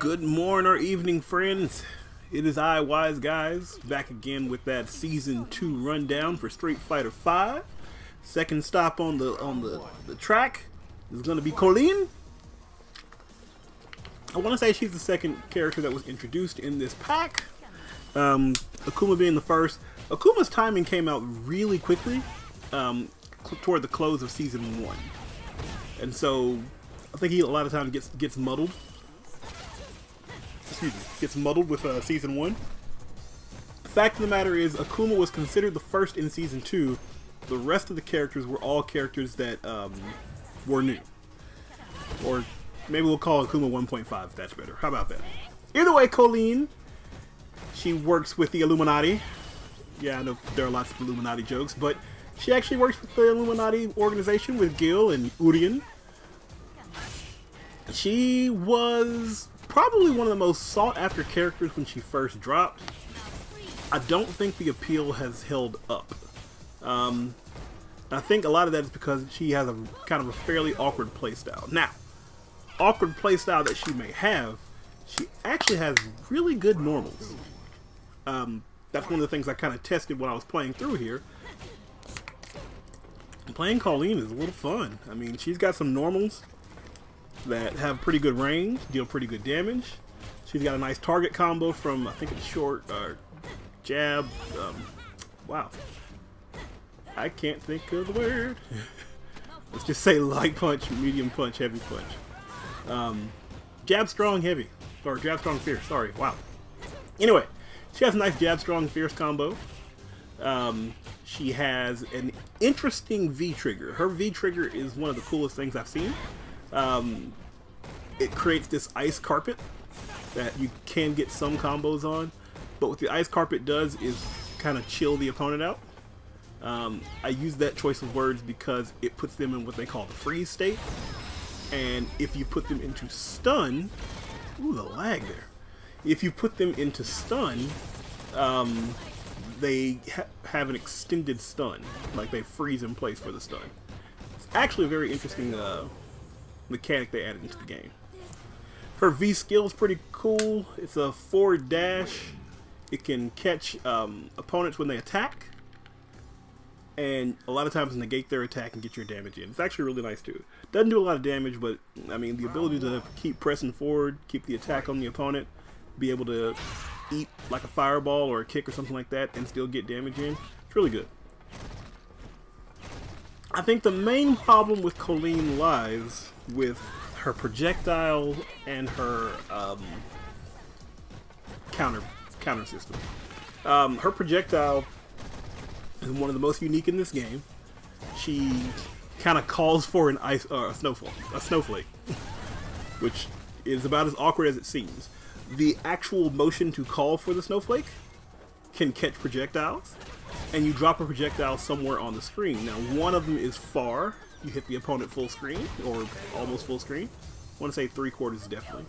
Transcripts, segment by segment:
Good morning or evening, friends. It is I, Wise Guys, back again with that Season 2 rundown for Street Fighter V. Second stop on the track is going to be Kolin. I want to say she's the second character that was introduced in this pack. Akuma being the first. Akuma's timing came out really quickly toward the close of Season 1. And so I think he a lot of times gets muddled. Excuse me, gets muddled with Season 1. The fact of the matter is, Akuma was considered the first in Season 2. The rest of the characters were all characters that were new. Or maybe we'll call Akuma 1.5 if that's better. How about that? Either way, Kolin, she works with the Illuminati. Yeah, I know there are lots of Illuminati jokes, but she actually works with the Illuminati organization with Gil and Urian. She was probably one of the most sought after characters when she first dropped. I don't think the appeal has held up. I think a lot of that is because she has a kind of a fairly awkward playstyle. Now, awkward playstyle that she may have, she actually has really good normals. That's one of the things I kind of tested when I was playing through here. Playing Kolin is a little fun. I mean, she's got some normals that have pretty good range, deal pretty good damage. She's got a nice target combo from, I think it's short, jab, wow. I can't think of the word. Let's just say light punch, medium punch, heavy punch. Jab strong, heavy. Or jab strong, fierce, sorry, wow. Anyway, she has a nice jab strong, fierce combo. She has an interesting V-trigger. Her V-trigger is one of the coolest things I've seen. It creates this ice carpet that you can get some combos on, but what the ice carpet does is kind of chill the opponent out. I use that choice of words because it puts them in what they call the freeze state, and if you put them into stun, ooh, the lag there. If you put them into stun, they have an extended stun, like they freeze in place for the stun. It's actually a very interesting mechanic they added into the game. Her V skill is pretty cool. It's a forward dash. It can catch opponents when they attack, and a lot of times negate their attack and get your damage in. It's actually really nice too. Doesn't do a lot of damage, but I mean the ability to keep pressing forward, keep the attack on the opponent, be able to eat like a fireball or a kick or something like that and still get damage in, it's really good. I think the main problem with Kolin lies with her projectile and her counter system. Her projectile is one of the most unique in this game. She kind of calls for an a snowflake, which is about as awkward as it seems. The actual motion to call for the snowflake can catch projectiles, and you drop a projectile somewhere on the screen. Now, one of them is far. You hit the opponent full screen, or almost full screen. I want to say 3/4 definitely.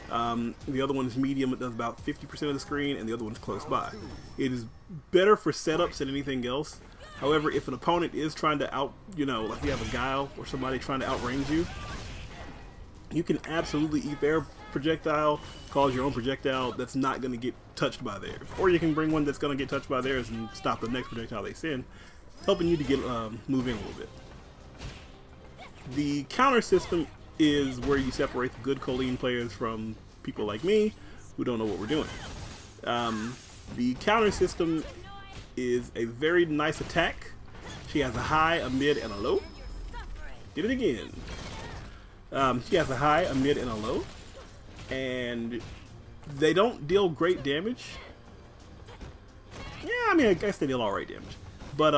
The other one is medium. It does about 50% of the screen, and the other one's close by. It is better for setups than anything else. However, if an opponent is trying to like you have a guile or somebody trying to outrange you, you can absolutely eat their projectile, cause your own projectile that's not going to get touched by theirs. Or you can bring one that's going to get touched by theirs and stop the next projectile they send, helping you to get move in a little bit. The counter system is where you separate the good Kolin players from people like me who don't know what we're doing. The counter system is a very nice attack. She has a high, a mid, and a low. Did it again. She has a high, a mid, and a low. And they don't deal great damage. Yeah, I mean, I guess they deal alright damage. But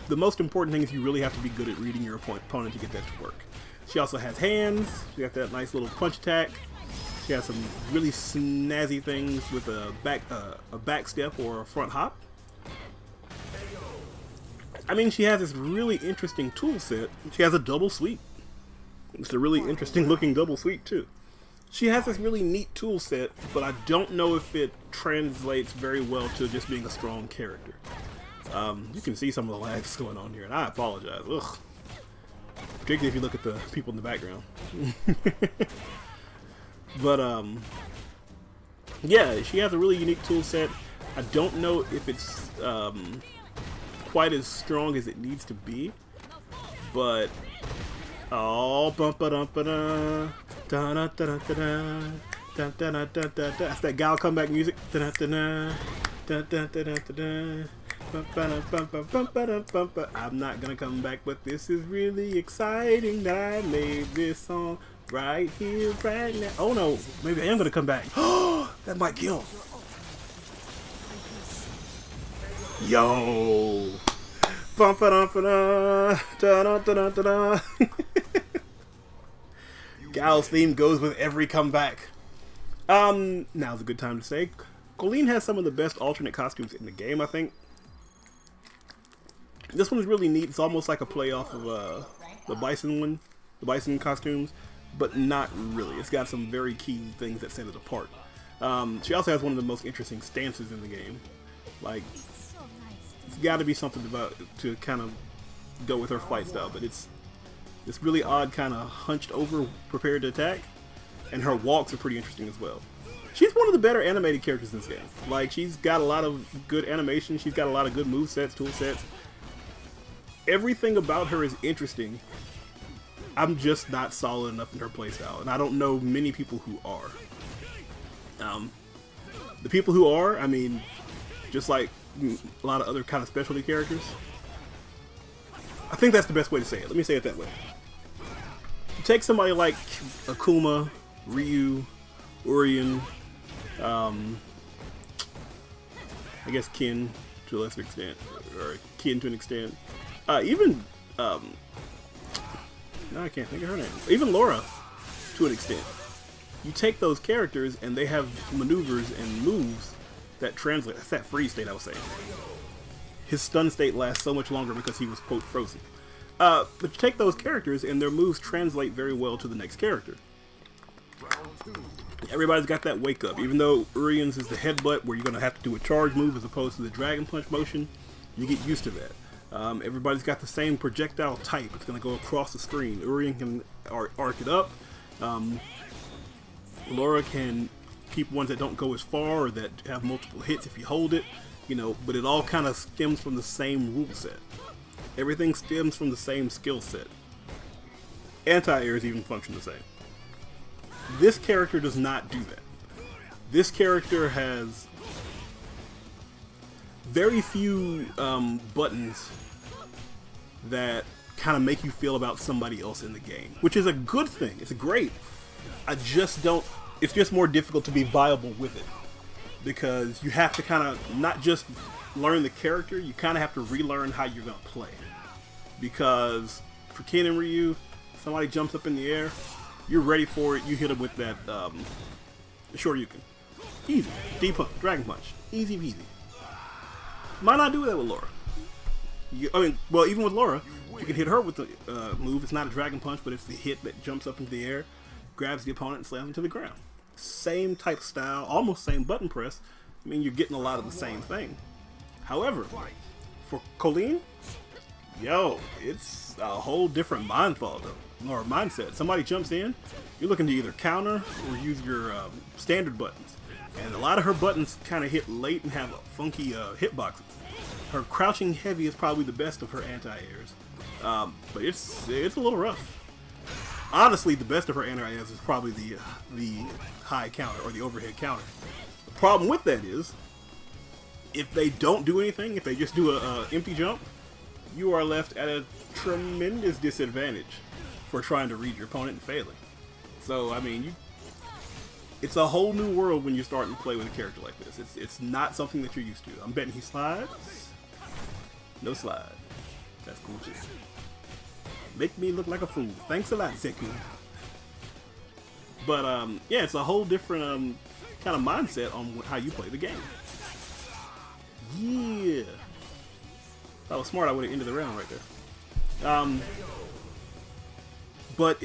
the most important thing is you really have to be good at reading your opponent to get that to work. She also has hands. She got that nice little punch attack. She has some really snazzy things with a back step or a front hop. I mean, she has this really interesting tool set. She has a double sweep. It's a really interesting looking double sweep too. She has this really neat tool set, but I don't know if it translates very well to just being a strong character. You can see some of the lags going on here, and I apologize. Ugh. Particularly if you look at the people in the background. But yeah, she has a really unique tool set. I don't know if it's quite as strong as it needs to be, but oh, bumpa-dum-pa-da, da-da-da-da-da, da-da-da-da-da. That's that gal comeback music. Da-da-da-da, da-da-da-da-da. I'm not gonna come back, but this is really exciting that I made this song right here, right now. Oh no, maybe I am gonna come back. Oh, that might kill. Yo. Gal's theme goes with every comeback. Now's a good time to say Kolin has some of the best alternate costumes in the game, I think. This one is really neat. It's almost like a play off of the Bison one, the Bison costumes, but not really. It's got some very key things that set it apart. She also has one of the most interesting stances in the game. Like, it's got to be something about to kind of go with her fight style, but it's this really odd kind of hunched over, prepared to attack, and her walks are pretty interesting as well. She's one of the better animated characters in this game. Like, she's got a lot of good animation, she's got a lot of good movesets, tool sets. Everything about her is interesting. I'm just not solid enough in her playstyle, and I don't know many people who are. The people who are, I mean, just like a lot of other kind of specialty characters, I think that's the best way to say it. Let me say it that way. You take somebody like Akuma, Ryu, Urien, I guess Kin to a lesser extent, or Kin to an extent. Even, no, I can't think of her name. Even Laura, to an extent. You take those characters and they have maneuvers and moves that translate. That's that freeze state I was saying. His stun state lasts so much longer because he was, quote, frozen. But you take those characters and their moves translate very well to the next character. Everybody's got that wake up. Even though Urien's is the headbutt where you're going to have to do a charge move as opposed to the dragon punch motion, you get used to that. Everybody's got the same projectile type. It's going to go across the screen. Urien can arc it up. Laura can keep ones that don't go as far or that have multiple hits if you hold it, you know, but it all kind of stems from the same rule set. Everything stems from the same skill set. Anti-airs even function the same. This character does not do that. This character has very few buttons that kind of make you feel about somebody else in the game, which is a good thing. It's great. I just don't, it's just more difficult to be viable with it because you have to kind of not just learn the character, you kind of have to relearn how you're going to play. Because for Ken and Ryu, somebody jumps up in the air, you're ready for it, you hit them with that Shoryuken. Easy. D-punch, dragon punch. Easy peasy. Might not do that with Laura. Well, even with Laura, you can hit her with the move. It's not a dragon punch, but it's the hit that jumps up into the air, grabs the opponent, and slams him to the ground. Same type style, almost same button press. I mean, you're getting a lot of the same thing. However, for Kolin, yo, it's a whole different mindset. Somebody jumps in, you're looking to either counter or use your standard buttons. And a lot of her buttons kind of hit late and have funky hitboxes. Her crouching heavy is probably the best of her anti-airs, but it's a little rough. Honestly, the best of her anti-airs is probably the high counter or the overhead counter. The problem with that is, if they don't do anything, if they just do a empty jump, you are left at a tremendous disadvantage for trying to read your opponent and failing. So, I mean, it's a whole new world when you're starting to play with a character like this. It's not something that you're used to. I'm betting he slides. No slide. That's cool too. Make me look like a fool. Thanks a lot, Zeku. But yeah, it's a whole different kind of mindset on how you play the game. Yeah. If I was smart, I would have ended the round right there. But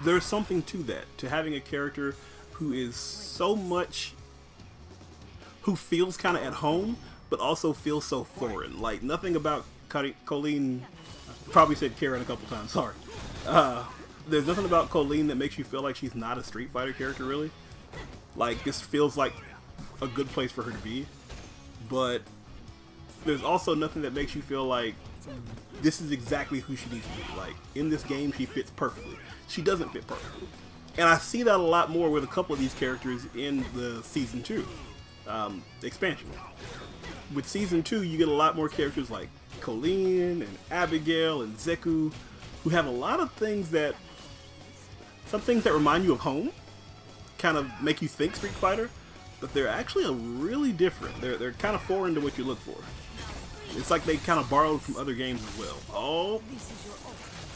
there's something to that, to having a character who is so much, who feels kind of at home, but also feels so foreign. Like, nothing about Kolin, probably said Karen a couple times, sorry. there's nothing about Kolin that makes you feel like she's not a Street Fighter character, really. Like, this feels like a good place for her to be. But there's also nothing that makes you feel like this is exactly who she needs to be. Like, in this game, she fits perfectly. She doesn't fit perfectly. And I see that a lot more with a couple of these characters in the Season 2 expansion. With Season 2, you get a lot more characters like Kolin and Abigail and Zeku, who have a lot of things that, some things that remind you of home, kind of make you think Street Fighter, but they're actually really different. They're kind of foreign to what you look for. It's like they kind of borrowed from other games as well. Oh,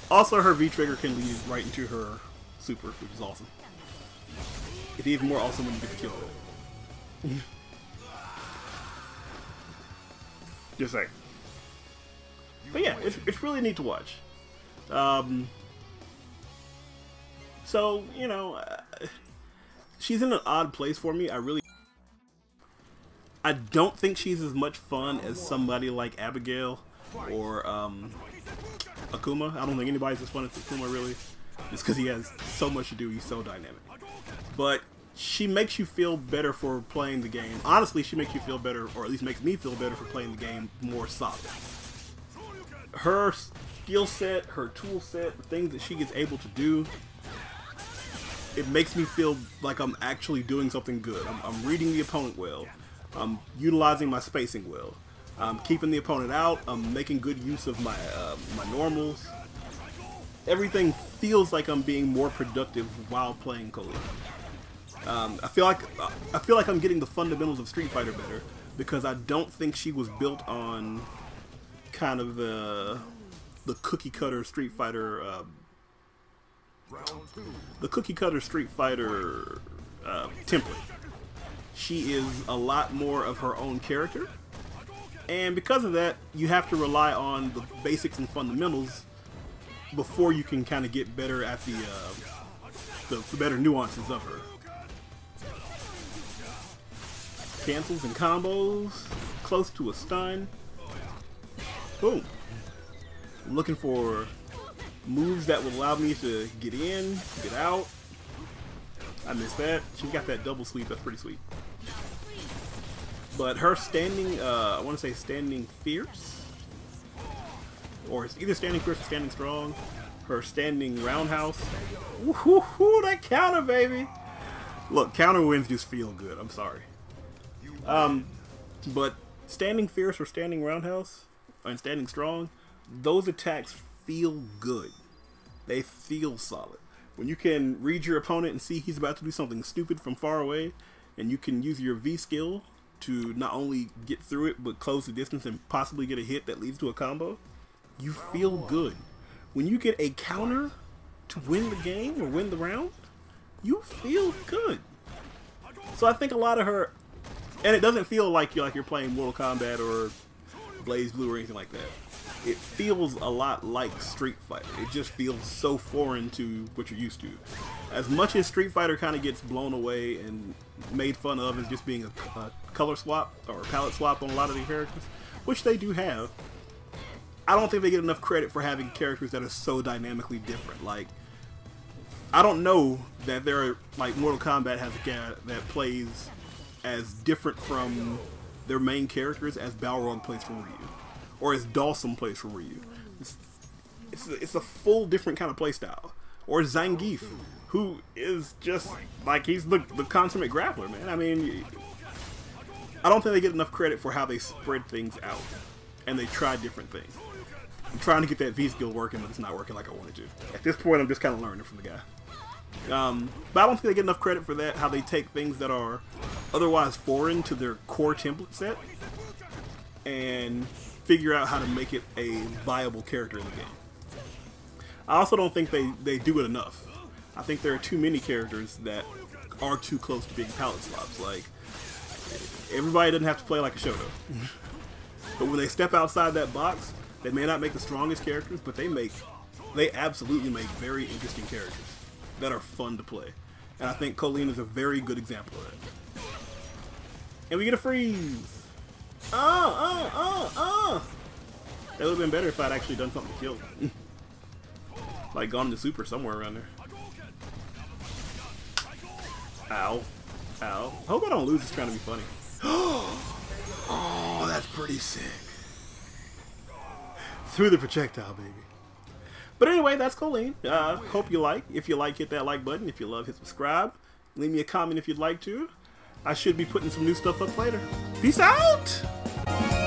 also her V-trigger can lead right into her super, which is awesome. It's even more awesome when you get the kill. Just saying. But yeah, it's really neat to watch. So, you know, she's in an odd place for me. I don't think she's as much fun as somebody like Abigail or Akuma. I don't think anybody's as fun as Akuma, really. Just because he has so much to do, he's so dynamic. But she makes you feel better for playing the game. Honestly, she makes you feel better, or at least makes me feel better for playing the game more solid. Her skill set, her tool set, the things that she gets able to do, it makes me feel like I'm actually doing something good. I'm reading the opponent well. I'm utilizing my spacing well. I'm keeping the opponent out. I'm making good use of my my normals. Everything feels like I'm being more productive while playing Kolin. I feel like I'm getting the fundamentals of Street Fighter better because I don't think she was built on kind of the cookie cutter Street Fighter template. She is a lot more of her own character, and because of that, you have to rely on the basics and fundamentals before you can kind of get better at the better nuances of her. Cancels and combos, close to a stun. Boom. I'm looking for moves that will allow me to get in, get out. I missed that. She got that double sweep. That's pretty sweet. But her standing, I want to say standing fierce, or it's either standing fierce or standing strong. Her standing roundhouse. Woohoo! That counter, baby. Look, counter wins just feel good. I'm sorry. But standing fierce or standing roundhouse and standing strong, those attacks feel good. They feel solid. When you can read your opponent and see he's about to do something stupid from far away, and you can use your V skill to not only get through it, but close the distance and possibly get a hit that leads to a combo, you feel good. When you get a counter to win the game or win the round, you feel good. So I think a lot of her, and it doesn't feel like you're playing Mortal Kombat or Blaze Blue or anything like that. It feels a lot like Street Fighter. It just feels so foreign to what you're used to. As much as Street Fighter kind of gets blown away and made fun of as just being a color swap or a palette swap on a lot of the characters, which they do have, I don't think they get enough credit for having characters that are so dynamically different. Like, I don't know that there are, like, Mortal Kombat has a guy that plays as different from their main characters as Balrog plays from Ryu, or as Dawson plays from Ryu. It's a full different kind of playstyle. Or Zangief, who is just like, he's the consummate grappler, man. I mean, I don't think they get enough credit for how they spread things out and they try different things. I'm trying to get that V skill working, but it's not working like I wanted to. At this point, I'm just kind of learning from the guy. But I don't think they get enough credit for that, how they take things that are otherwise foreign to their core template set and figure out how to make it a viable character in the game. I also don't think they do it enough. I think there are too many characters that are too close to being palette swaps. Like, everybody doesn't have to play like a Shoto. But when they step outside that box, they may not make the strongest characters, but they absolutely make very interesting characters that are fun to play. And I think Kolin is a very good example of that. And we get a freeze! That would have been better if I'd actually done something to kill him. Like gone into super somewhere around there. Ow. Ow. Hope I don't lose this trying to be funny. Oh, that's pretty sick. Through the projectile, baby. But anyway, that's Kolin. Hope you like. If you like, hit that like button. If you love, hit subscribe. Leave me a comment if you'd like to. I should be putting some new stuff up later. Peace out!